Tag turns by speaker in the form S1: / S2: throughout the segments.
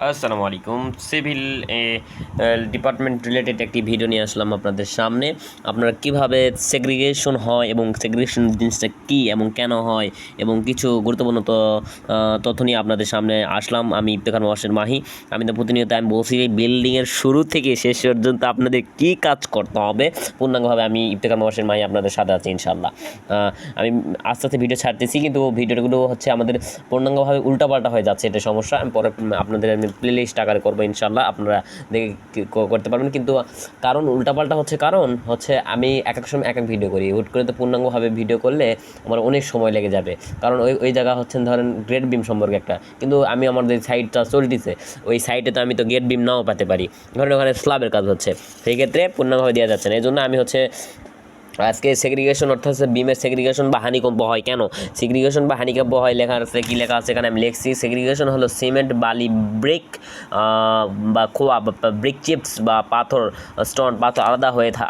S1: আসসালামু আলাইকুম। Civil department related একটি ভিডিও নিয়ে আসলাম আপনাদের সামনে। আপনারা কিভাবে সেগ্রিগেশন হয় এবং সেগ্রিগেশন জিনিসটা কী এবং কেন হয় এবং কিছু গুরুত্বপূর্ণ তথ্য নিয়ে আপনাদের সামনে আসলাম। আমি ইফতেখার মোয়াশের মাহি। আমি তো প্রতিনিয়ত আমি বলছি এই বিল্ডিংয়ের শুরু থেকে শেষ পর্যন্ত আপনাদের কী কাজ করতে হবে পূর্ণাঙ্গভাবে আমি ইফতেখার মোয়াশের মাহি আপনাদের সাথে আছি ইনশাআল্লাহ। আমি আস্তে আস্তে ভিডিও ছাড়তেছি, কিন্তু ভিডিওগুলো হচ্ছে আমাদের পূর্ণাঙ্গভাবে উল্টাপাল্টা হয়ে যাচ্ছে, এটা সমস্যা। আমি পরে আপনাদের আমি প্লে লিস্ট আকারে করবো ইনশাল্লাহ, আপনারা দেখে করতে পারবেন। কিন্তু কারণ উল্টাপাল্টা কারণ হচ্ছে আমি এক এক সময় এক এক ভিডিও করি, হুট করে তো পূর্ণাঙ্গভাবে ভিডিও করলে আমার অনেক সময় লেগে যাবে। কারণ ওই জায়গা হচ্ছে ধরেন গ্রেড বিম সম্পর্কে একটা, কিন্তু আমি আমার যে সাইডটা চলতেছে ওই সাইডে তো আমি তো গেট বিম নাও পেতে পারি, ধরেন ওখানে স্ল্যাবের কাজ হচ্ছে, সেই ক্ষেত্রে পূর্ণাঙ্গভাবে দেওয়া যাচ্ছে না। এই জন্য আমি হচ্ছে আজকে সেগ্রিগেশন অর্থাৎ বিমের সেগ্রিগেশন বা হানিকম্প হয় কেন, সেগ্রিগেশন বা হানিকম্প হয় লেখা আছে, কী লেখা আছে এখানে আমি লিখছি। সেগ্রিগেশন হলো সিমেন্ট, বালি, ব্রিক বা খোয়া বা ব্রিক চিপস বা পাথর, স্টোন, পাথর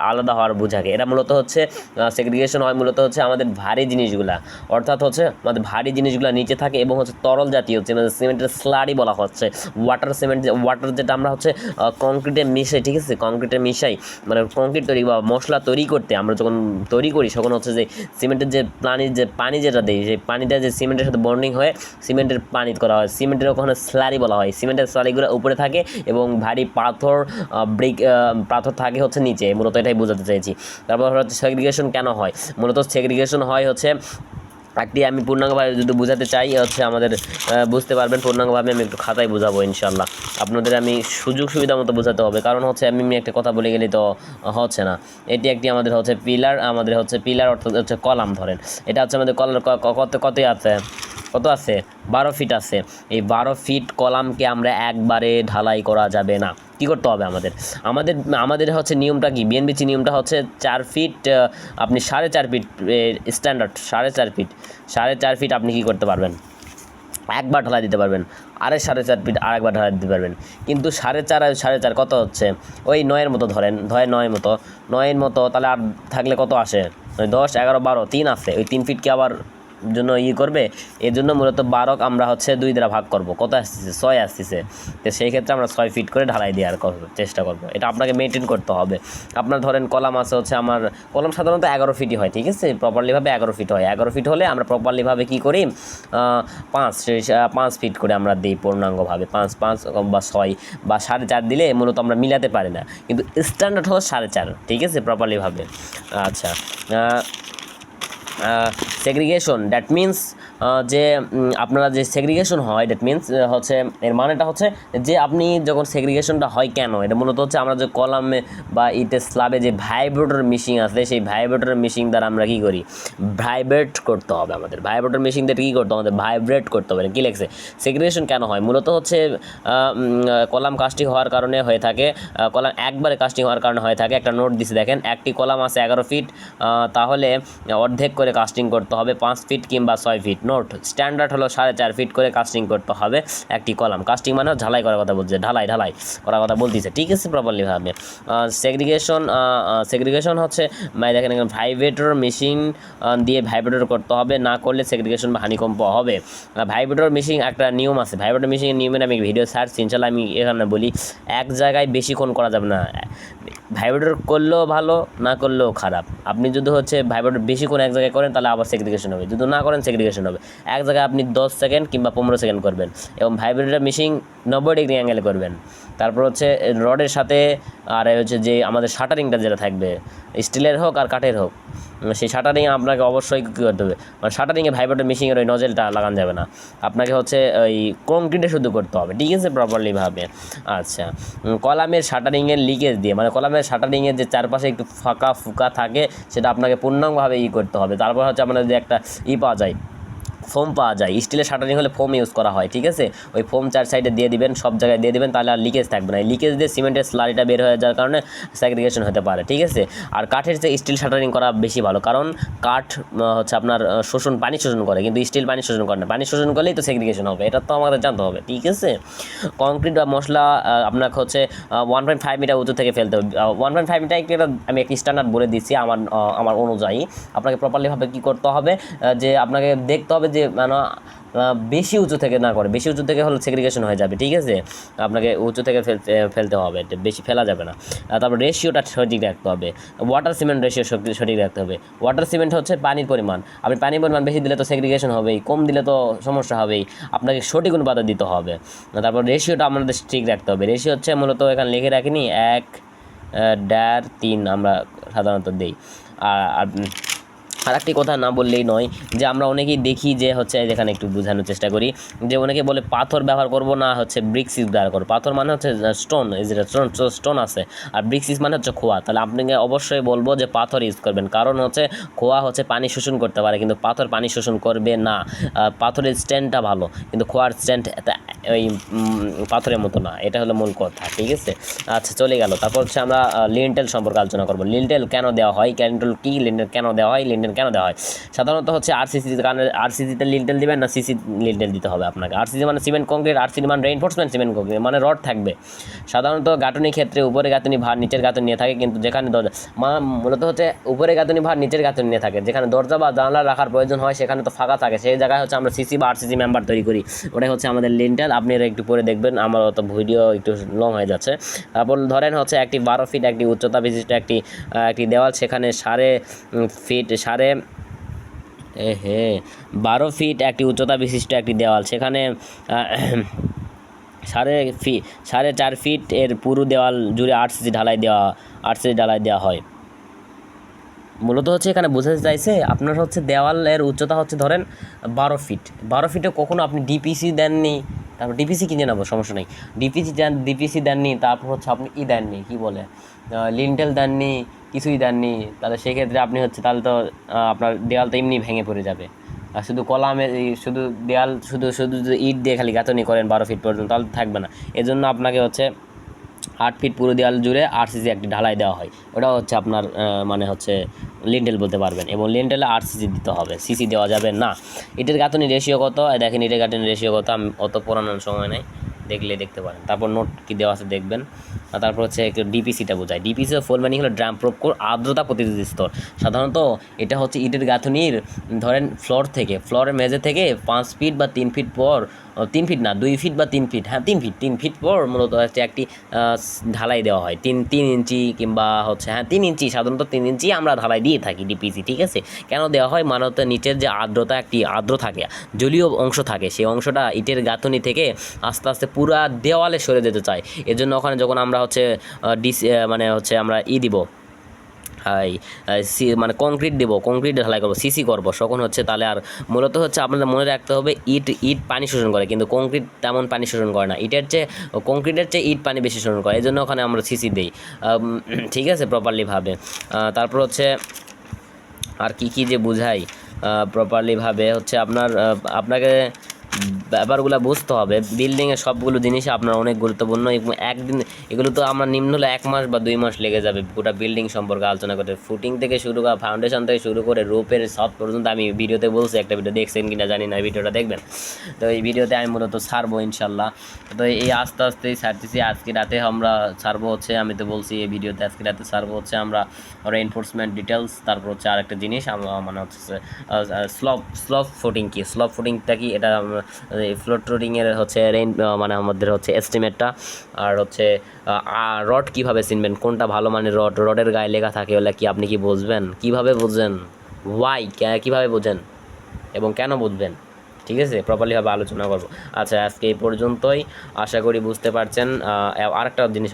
S1: আলাদা হওয়ার বোঝাকে। এটা মূলত হচ্ছে সেগ্রিগেশন হয় মূলত হচ্ছে আমাদের ভারী জিনিসগুলা, অর্থাৎ হচ্ছে আমাদের ভারী জিনিসগুলো নিচে থাকে এবং হচ্ছে তরল জাতীয় হচ্ছে সিমেন্টের স্লারি বলা হচ্ছে, ওয়াটার সিমেন্ট, ওয়াটার যেটা আমরা হচ্ছে কংক্রিটে মিশাই, ঠিক আছে, কংক্রিটে মিশাই, মানে কংক্রিট তৈরি বা মশলা তৈরি করতে আমরা যখন তৈরি করি তখন হচ্ছে যে সিমেন্টের যে পানি যেটা দেয়, সেই পানিটা যে সিমেন্টের সাথে বন্ডিং হয়ে সিমেন্টের পানি করা হয়, সিমেন্টের ওখানে স্লারি বলা হয়। সিমেন্টের স্লারিগুলো উপরে থাকে এবং ভারী পাথর পাথর থাকে হচ্ছে নিচে, মূলত এটাই বোঝাতে চাইছি। তারপর হচ্ছে সেগ্রিগেশন কেন হয়, মূলত সেগ্রিগেশন হয় হচ্ছে একটি, আমি পূর্ণাঙ্গভাবে যদি বোঝাতে চাই হচ্ছে আমাদের বুঝতে পারবেন পূর্ণাঙ্গভাবে, আমি একটু খাতায় বোঝাবো ইনশাল্লাহ। আপনাদের আমি সুযোগ সুবিধা মতো বোঝাতে হবে, কারণ হচ্ছে আমি একটা কথা বলে গেলে তো হচ্ছে না। এটি একটি আমাদের হচ্ছে পিলার, আমাদের হচ্ছে পিলার অর্থাৎ হচ্ছে কলাম। ধরেন এটা হচ্ছে আমাদের কতই আছে, কত আছে, 12 ফিট আছে। এই 12 ফিট কলামকে আমরা একবারে ঢালাই করা যাবে না। কী করতে হবে আমাদের আমাদের আমাদের হচ্ছে নিয়মটা কি, বিএনপিসি নিয়মটা হচ্ছে 4 ফিট, আপনি 4.5 ফিট স্ট্যান্ডার্ড, 4.5 ফিট আপনি কী করতে পারবেন, একবার ঢালাই দিতে পারবেন। 4.5 ফিট আরেকবার ঢালাই দিতে পারবেন। কিন্তু 4.5 কত হচ্ছে, ওই 9-এর মতো ধরেন, 9-এর মতো, তাহলে আর থাকলে কত আসে, 10, 11, 12, 3 আছে, ওই 3 ফিটকে আবার জন্য করবে। এর জন্য মূলত 12 আমরা হচ্ছে 2 দ্বারা ভাগ করব, কত আসতেছে, 6 আসতেছে। তো সেই ক্ষেত্রে আমরা 6 ফিট করে ঢালাই দেওয়ার চেষ্টা করব। এটা আপনাকে মেনটেন করতে হবে। আপনার ধরেন কলাম আছে হচ্ছে, আমার কলাম সাধারণত 11 ফিটই হয়, ঠিক আছে, প্রপারলিভাবে 11 ফিট হয়। 11 ফিট হলে আমরা প্রপারলিভাবে কী করি, 5 ফিট করে আমরা দিই পূর্ণাঙ্গভাবে, 5 বা 6 বা 4.5 দিলে মূলত আমরা মিলাতে পারি না, কিন্তু স্ট্যান্ডার্ড হলো 4.5, ঠিক আছে, প্রপারলিভাবে। আচ্ছা, সেগ্রিগেশন দ্যাট মিন্স যে আপনারা যে সেগ্রিগেশন হয় দ্যাট মিন্স হচ্ছে এর মানেটা হচ্ছে যে আপনি যখন সেগ্রিগেশনটা হয় কেন, এটা মূলত হচ্ছে আমরা যে কলামে বা স্ল্যাবে যে ভাইব্রেটর মেশিন আছে, সেই ভাইব্রেটর মেশিন দ্বারা আমরা কী করি, ভাইব্রেট করতে হবে আমাদের। ভাইব্রেটর মেশিন দিয়ে কী করতে হবে, আমাদের ভাইব্রেট করতে হবে। কী লেগছে, সেগ্রিগেশন কেন হয়, মূলত হচ্ছে কলাম কাস্টিং হওয়ার কারণে হয়ে থাকে, কলাম একবারে কাস্টিং হওয়ার কারণে হয়ে থাকে। একটা নোট দিছে দেখেন, একটি কলাম আছে 11 ফিট, তাহলে অর্ধেক করে কাস্টিং করতে হবে 5 ফিট কিংবা 6 ফিট। নোট স্ট্যান্ডার্ড হলো 4.5 ফিট করে কাস্টিং করতে হবে একটি কলাম। কাস্টিং মানে ঝালাই করার কথা বলছে, ঢালাই করার কথা বলতেছে, ঠিক আছে, প্রপারলিভাবে। সেগ্রিগেশন হচ্ছে দেখেন ভাইব্রেটর মেশিন দিয়ে ভাইব্রেটর করতে হবে, না করলে সেগ্রিগেশন বা হানিকম্প হবে। ভাইব্রেটর মেশিন একটা নিয়ম আছে, ভাইব্রেটর মেশিনের নিয়মের আমি ভিডিও ছাড়ছি ইনশাল্লাহ। আমি এখানে বলি এক জায়গায় বেশিক্ষণ করা যাবে না, ভাইব্রেটর করলেও ভালো, না করলেও খারাপ। আপনি যদি হচ্ছে ভাইব্রেটর বেশিক্ষণ এক জায়গায় করেন তাহলে আবার সেগ্রিগেশন হবে, যদি না করেন সেগ্রিগেশন হবে। এক জায়গায় আপনি 10 সেকেন্ড কিংবা 15 সেকেন্ড করবেন এবং ভাইব্রেটর মেশিন 90 ডিগ্রি অ্যাঙ্গেলে করবেন। তারপর হচ্ছে রডের সাথে আর হচ্ছে যে আমাদের শাটারিংটা যেটা থাকবে, স্টিলের হোক আর কাঠের হোক, সেই শাটারিংয়ে আপনাকে অবশ্যই কী করতে হবে, মানে শাটারিংয়ে ভাইব্রেটর মেশিনের ওই নজেলটা লাগানো যাবে না, আপনাকে হচ্ছে ওই কংক্রিটে শুধু করতে হবে, ঠিক আছে, প্রপারলিভাবে। আচ্ছা, কলামের শাটারিংয়ের লিকেজ দিয়ে, মানে কলামের শাটারিংয়ের যে চারপাশে একটু ফাঁকা ফুকা থাকে সেটা আপনাকে পূর্ণাঙ্গভাবে করতে হবে। তারপর হচ্ছে আপনার যে একটা পাওয়া যায়, ফোম পাওয়া যায়, স্টিলের শাটারিং হলে ফোম ইউজ করা হয়, ঠিক আছে, ওই ফোম 4 সাইডে দিয়ে দিবেন, সব জায়গায় দিয়ে দিবেন, তাহলে আর লিকেজ থাকবে না। এই লিকেজ দিয়ে সিমেন্টের স্লারিটা বের হয়ে যাওয়ার কারণে সেগ্রিগেশন হতে পারে, ঠিক আছে। আর কাঠের যে স্টিল শাটারিং করা বেশি ভালো, কারণ কাঠ হচ্ছে আপনার পানি শোষণ করে, কিন্তু স্টিল পানি শোষণ করে না। পানি শোষণ করলেই তো সেগ্রিগেশন হবে, এটা তো আমাদের জানতে হবে, ঠিক আছে। কংক্রিট বা মশলা আপনাকে হচ্ছে 1.5 মিটার উঁচু থেকে ফেলতে হবে। 1.5 মিটার আমি একটি স্ট্যান্ডার্ড বলে দিচ্ছি আমার অনুযায়ী। আপনাকে প্রপারলিভাবে কী করতে হবে, যে আপনাকে দেখতে হবে যে যদি মানে বেশি উঁচু থেকে না করে, বেশি উঁচু থেকে হলে সেগ্রিগেশন হয়ে যাবে, ঠিক আছে। আপনাকে উঁচু থেকে ফেলতে হবে, বেশি ফেলা যাবে না। তারপর রেশিওটা সঠিক রাখতে হবে, ওয়াটার সিমেন্ট রেশিও সঠিক রাখতে হবে। ওয়াটার সিমেন্ট হচ্ছে পানির পরিমাণ, আপনি পানির পরিমাণ বেশি দিলে তো সেগ্রিগেশন হবেই, কম দিলে তো সমস্যা হবেই, আপনাকে সঠিক অনুপাতে দিতে হবে। তারপর রেশিওটা আমাদের ঠিক রাখতে হবে। রেশিও হচ্ছে মূলত এখানে লিখে রাখিনি 1/3 আমরা সাধারণত দিই। আর আর একটি কথা না বললেই নয়, যে আমরা অনেকেই দেখি যে হচ্ছে যেখানে একটু বোঝানোর চেষ্টা করি, যে অনেকে বলে পাথর ব্যবহার করব না, হচ্ছে ব্রিক্স ইউজ ব্যবহার করবো। পাথর মানে হচ্ছে স্টোন, যেটা স্টোন আছে, আর ব্রিক্স ইউজ মানে হচ্ছে খোয়া। তাহলে আপনাকে অবশ্যই বলবো যে পাথর ইউজ করবেন, কারণ হচ্ছে খোয়া হচ্ছে পানি শোষণ করতে পারে, কিন্তু পাথর পানি শোষণ করবে না। পাথরের স্ট্যান্ডটা ভালো, কিন্তু খোয়ার স্ট্যান্ড ওই পাথরের মতো না, এটা হলো মূল কথা, ঠিক আছে। আচ্ছা, চলে গেল। তারপর হচ্ছে আমরা লিন্টেল সম্পর্কে আলোচনা করবো। লিন্টেল কেন দেওয়া হয়, লিন্টেল কী, লিন্টেল কেন দেওয়া হয়, লিন্টেল কেন দেওয়া হয়। সাধারণত হচ্ছে আরসিসিতে, কারণ আরসিসিতে লিন্টেল দিবেন না সিসি লিন্টেল দিতে হবে আপনাকে। আরসিসি মানে সিমেন্ট কংক্রিট, আরসিসি মানে রেইনফোর্সমেন্ট সিমেন্ট কংক্রিট, মানে রড থাকবে। সাধারণত গাঁথনির ক্ষেত্রে উপরে গাঁথনি ভার নিচের গাঁথনি নিয়ে থাকে, কিন্তু যেখানে দরজা মূলত হচ্ছে উপরে গাঁথনি ভার নিচের গাঁথনি নিয়ে থাকে, যেখানে দরজা বা জানলা রাখার প্রয়োজন হয় সেখানে তো ফাঁকা থাকে, সেই জায়গায় হচ্ছে আমরা সিসি বা আরসিসি মেম্বার তৈরি করি, ওটাই হচ্ছে আমাদের লিন্টেল। আপনি একটু পরে দেখবেন, আমার অত ভিডিও একটু লং হয়ে যাচ্ছে। তারপর ধরেন হচ্ছে একটি 12 ফিট একটি উচ্চতা বিশিষ্ট একটি দেওয়াল, সেখানে 12 ফিট একটি উচ্চতা বিশিষ্ট একটি দেওয়াল, সেখানে 4.5 ফিট এর পুরো দেওয়াল জুড়ে আরসিসি ঢালাই দেওয়া হয়। মূলত হচ্ছে এখানে বোঝাতে চাইছে আপনার হচ্ছে দেওয়ালের উচ্চতা হচ্ছে ধরেন 12 ফিটে কখনো আপনি ডিপিসি দেননি, তারপর ডিপিসি কিনে নেবো, সমস্যা নেই, ডিপিসি দেননি, তারপর হচ্ছে আপনি দেননি, কী বলে, লিন্টেল দেননি, কিছুই দেননি, তাহলে সেক্ষেত্রে আপনি হচ্ছে তাহলে তো আপনার দেওয়াল তো এমনি ভেঙে পড়ে যাবে। আর শুধু কলামে শুধু দেওয়াল শুধু ইট দিয়ে খালি গাঁথনি করেন 12 ফিট পর্যন্ত, তাহলে থাকবে না। এজন্য আপনাকে হচ্ছে 8 ফিট পুরো দেওয়াল জুড়ে আরসিসি একটি ঢালাই দেওয়া হয়, ওটা হচ্ছে আপনার মানে হচ্ছে লিন্টেল বলতে পারবেন। এবং লিন্টেলে আরসিসি দিতে হবে, সিসি দেওয়া যাবে না। ইটের গাঁথনি রেশিও কত, দেখেন ইটের গাঁথনি রেশিও কত, আমি অত পড়ানোর সময় নেই, দেখতে পারেন। তারপর নোট কি দেওয়া আছে দেখবেন। আর তারপর হচ্ছে ডিপিসিটা বোঝায়। ডিপিসির ফুল মিনিং হলো ড্রাম প্রোব কোর, আর্দ্রতা প্রতিরোধী স্তর। সাধারণত এটা হচ্ছে ইটের গাঁথনির ধরেন ফ্লোরের মেঝে থেকে 5 ফিট বা 3 ফিট পর, 3 ফিট না 2 ফিট বা 3 ফিট, হ্যাঁ 3 ফিট পর মূলত হচ্ছে একটি ঢালাই দেওয়া হয় 3 ইঞ্চি কিংবা হচ্ছে 3 ইঞ্চি, সাধারণত 3 ইঞ্চি আমরা ঢালাই দিয়ে থাকি ডিপিসি, ঠিক আছে। কেন দেওয়া হয়, মানে হচ্ছে নিচের যে আর্দ্র থাকে, জলীয় অংশ থাকে, সেই অংশটা ইটের গাঁথনি থেকে আস্তে আস্তে পুরা দেওয়ালে সরে যেতে চায়। এজন্য ওখানে যখন আমরা হচ্ছে মানে হচ্ছে আমরা দিব, মানে কংক্রিট ঢালাই করবো, সিসি করবো, তখন হচ্ছে তাহলে আর মূলত হচ্ছে আপনাদের মনে রাখতে হবে ইট পানি শোষণ করে, কিন্তু কংক্রিট তেমন পানি শোষণ করে না। কংক্রিটের চেয়ে ইট পানি বেশি শোষণ করে, এই জন্য ওখানে আমরা সিসি দিই, ঠিক আছে, প্রপারলিভাবে। তারপর হচ্ছে আর কি যে বুঝাই প্রপারলিভাবে হচ্ছে আপনাকে ব্যাপারগুলো বুঝতে হবে। বিল্ডিংয়ের সবগুলো জিনিসই আপনার অনেক গুরুত্বপূর্ণ, এবং একদিন এগুলো তো আমরা নিম্ন হলে 1 মাস বা 2 মাস লেগে যাবে গোটা বিল্ডিং সম্পর্কে আলোচনা করতে। ফুটিং থেকে শুরু করে, ফাউন্ডেশন থেকে শুরু করে রূপের সব পর্যন্ত আমি ভিডিওতে বলছি, একটা ভিডিও দেখছেন কিনা জানি না, ভিডিওটা দেখবেন। তো এই ভিডিওতে আমি মূলত ছাড়বো ইনশাল্লাহ। তো এই আস্তে আস্তেই ছাড়তেছি, আজকে রাতে আমরা ছাড়বো হচ্ছে, আমি তো বলছি এই ভিডিওতে আজকে রাতে ছাড়বো হচ্ছে আমরা রেইনফোর্সমেন্ট ডিটেলস। তারপর হচ্ছে আরেকটা জিনিস আমরা মানে হচ্ছে স্লপ ফুটিং কি, স্লপ ফুটিংটা কি, এটা ফ্লোর টোরিংয়ের হচ্ছে মানে আমাদের হচ্ছে এস্টিমেটটা। আর হচ্ছে রড কীভাবে চিনবেন, কোনটা ভালো মানের রডের গায়ে লেখা থাকে, ওগুলো কি আপনি কি বুঝবেন, কীভাবে বুঝবেন, কীভাবে বোঝেন এবং কেন বুঝবেন, ঠিক আছে, প্রপারলিভাবে আলোচনা করব। আচ্ছা, আজকে এই পর্যন্তই, আশা করি বুঝতে পারছেন। আরেকটা জিনিস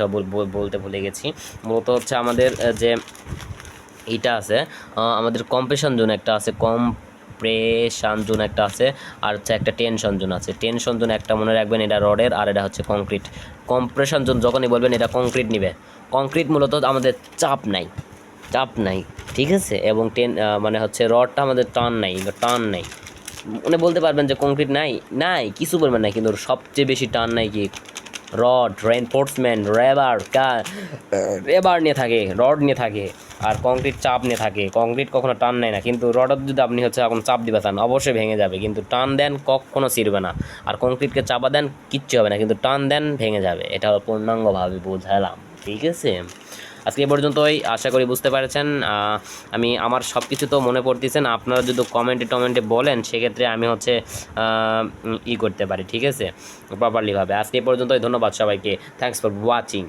S1: বলতে ভুলে গেছি, মূলত হচ্ছে আমাদের যে এইটা আছে, আমাদের কম্প্রেশন জোন একটা আছে, কম্প্রেশন জোন একটা আছে, আর হচ্ছে একটা টেনশন জোন আছে। টেনশন জোন একটা মনে রাখবেন, এটা রডের, আর এটা হচ্ছে কংক্রিট। কম্প্রেশন জোন যখনই বলবেন এটা কংক্রিট নিবে, কংক্রিট মূলত আমাদের চাপ নাই, ঠিক আছে। এবং মানে হচ্ছে রডটা আমাদের টান নাই, মানে বলতে পারবেন যে কংক্রিট নাই কিছু বলবেন না, কিন্তু সবচেয়ে বেশি টান নাই কি, রড, রেইনফোর্সমেন্ট, রেবার নিয়ে থাকে, রড নিয়ে থাকে, আর কংক্রিট চাপ নিয়ে থাকে। কংক্রিট কখনো টান নেয় না, কিন্তু রডত যদি আপনি হচ্ছে এখন চাপ দিবা চান অবশ্যই ভেঙে যাবে, কিন্তু টান দেন কখনো ছিঁড়বে না। আর কংক্রিটকে চাপা দেন কিচ্ছু হবে না, কিন্তু টান দেন ভেঙে যাবে। এটা পূর্ণাঙ্গভাবে বোঝালাম, ঠিক আছে। আজকে এ পর্যন্তই, আশা করি বুঝতে পেরেছেন। আমি আমার সব কিছু তো মনে পড়তেছে না, আপনারা যদি কমেন্টে বলেন সেক্ষেত্রে আমি হচ্ছে করতে পারি, ঠিক আছে, প্রপারলিভাবে। আজকে এ পর্যন্তই, ধন্যবাদ সবাইকে, থ্যাংকস ফর ওয়াচিং।